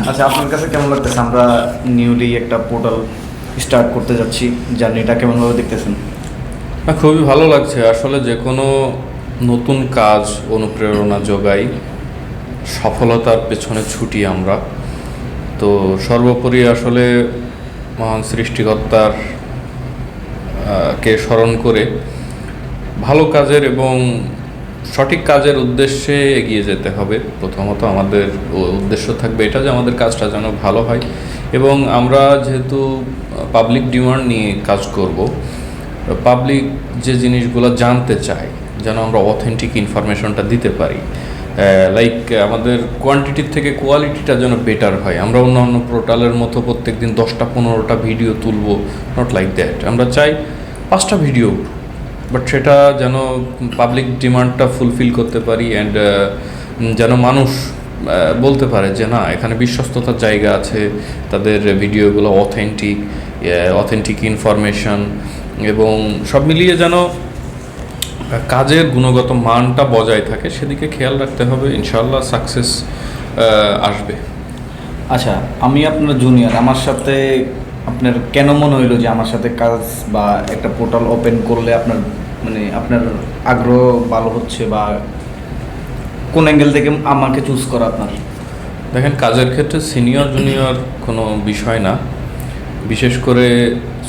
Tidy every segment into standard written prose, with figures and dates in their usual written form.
আচ্ছা, আপনার কাছে কেমন লাগতেছে? আমরা নিউলি একটা পোর্টাল স্টার্ট করতে যাচ্ছি, জার্নিটা কেমনভাবে দেখতেছেন? খুবই ভালো লাগছে। আসলে যে কোনো নতুন কাজ অনুপ্রেরণা যোগায়, সফলতার পেছনে ছুটি আমরা। তো সর্বোপরি আসলে মহান সৃষ্টিকর্তার কে স্মরণ করে ভালো কাজের এবং সঠিক কাজের উদ্দেশ্যে এগিয়ে যেতে হবে। প্রথমত আমাদের উদ্দেশ্য থাকবে এটা যে আমাদের কাজটা যেন ভালো হয়, এবং আমরা যেহেতু পাবলিক ডিমান্ড নিয়ে কাজ করব, পাবলিক যে জিনিসগুলো জানতে চায় যেন আমরা অথেন্টিক ইনফরমেশনটা দিতে পারি। লাইক আমাদের কোয়ান্টিটির থেকে কোয়ালিটিটা যেন বেটার হয়। আমরা অন্য পোর্টালের মতো প্রত্যেক দিন 10টা-15টা ভিডিও তুলব, নট লাইক দ্যাট। আমরা চাই 5টা ভিডিও, বাট সেটা যেন পাবলিক ডিমান্ডটা ফুলফিল করতে পারি, অ্যান্ড যেন মানুষ বলতে পারে যে না, এখানে বিশ্বস্ততার জায়গা আছে, তাদের ভিডিওগুলো অথেন্টিক ইনফরমেশন, এবং সব মিলিয়ে যেন কাজের গুণগত মানটা বজায় থাকে, সেদিকে খেয়াল রাখতে হবে। ইনশাআল্লাহ সাকসেস আসবে। আচ্ছা, আমি আপনার জুনিয়র, আমার সাথে আপনার কেন মনে হইলো যে আমার সাথে কাজ বা একটা পোর্টাল ওপেন করলে আপনার আগ্রহ ভালো হচ্ছে, বা কোন অ্যাঙ্গেল থেকে আমাকে চুজ করা আপনার? দেখেন, কাজের ক্ষেত্রে সিনিয়র জুনিয়র কোনো বিষয় না। বিশেষ করে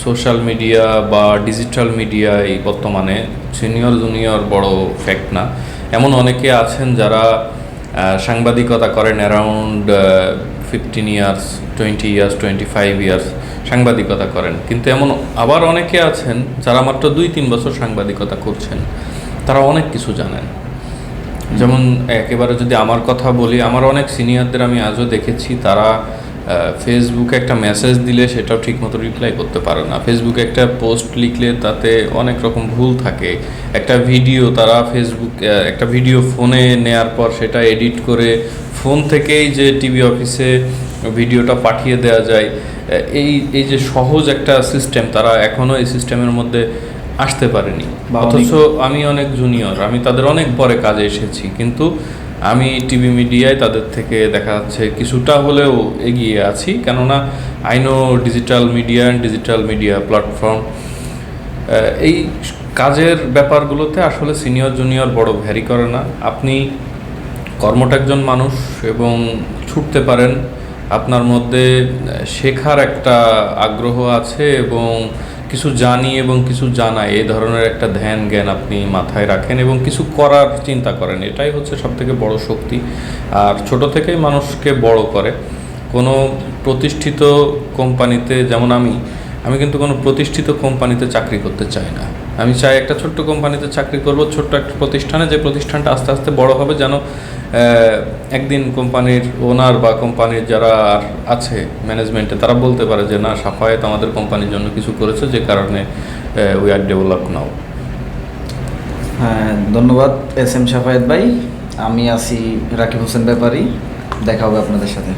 সোশ্যাল মিডিয়া বা ডিজিটাল মিডিয়ায় বর্তমানে সিনিয়র জুনিয়র বড় ফ্যাক্ট না। এমন অনেকে আছেন যারা সাংবাদিকতা করেন অ্যারাউন্ড 15 ইয়ার্স, 20 ইয়ার্স, 25 ইয়ার্স সাংবাদিকতা করেন, কিন্তু এমন আবার অনেকে আছেন যারা মাত্র 2-3 বছর সাংবাদিকতা করছেন, তারা অনেক কিছু জানেন। যেমন একেবারে যদি আমার কথা বলি, আমার অনেক সিনিয়রদের আমি আজও দেখেছি তারা ফেসবুকে একটা মেসেজ দিলে সেটাও ঠিকমতো রিপ্লাই করতে পারে না। ফেসবুকে একটা পোস্ট লিখলে তাতে অনেক রকম ভুল থাকে। একটা ভিডিও ফোনে নেয়ার পর সেটা এডিট করে ফোন থেকেই যে টিভি অফিসে ভিডিওটা পাঠিয়ে দেওয়া যায়, এই যে সহজ একটা সিস্টেম, তারা এখনও এই সিস্টেমের মধ্যে আসতে পারেনি। অথচ আমি অনেক জুনিয়র, আমি তাদের অনেক পরে কাজে এসেছি, কিন্তু আমি টিভি মিডিয়ায় তাদের থেকে দেখা যাচ্ছে কিছুটা হলেও এগিয়ে আছি। কেননা I know digital media platform. এই কাজের ব্যাপারগুলোতে আসলে সিনিয়র জুনিয়র বড় ভ্যারি করে না। আপনি কর্মঠ একজন মানুষ এবং ছুটতে পারেন, আপনার মধ্যে শেখার একটা আগ্রহ আছে, এবং কিছু জানি এবং কিছু জানাই, এই ধরনের একটা ধ্যান জ্ঞান আপনি মাথায় রাখেন এবং কিছু করার চিন্তা করেন, এটাই হচ্ছে সবথেকে বড় শক্তি। আর ছোট থেকেই মানুষকে বড় করে। কোনো প্রতিষ্ঠিত কোম্পানিতে, যেমন আমি কিন্তু কোনো প্রতিষ্ঠিত কোম্পানিতে চাকরি করতে চাই না। আমি চাই একটা ছোট্ট কোম্পানিতে চাকরি করব, ছোট্ট একটা প্রতিষ্ঠানে, যে প্রতিষ্ঠানটা আস্তে আস্তে বড় হবে, যেন একদিন কোম্পানির ওনার বা কোম্পানির যারা আছে ম্যানেজমেন্টে, তারা বলতে পারে যে না, সাফায়েত আমাদের কোম্পানির জন্য কিছু করেছে, যে কারণে উই আর ডেভেলপ নাও। হ্যাঁ, ধন্যবাদ এস এম সাফায়েত ভাই। আমি আছি রাকিব হোসেন ব্যাপারী। দেখা হবে আপনাদের সাথে।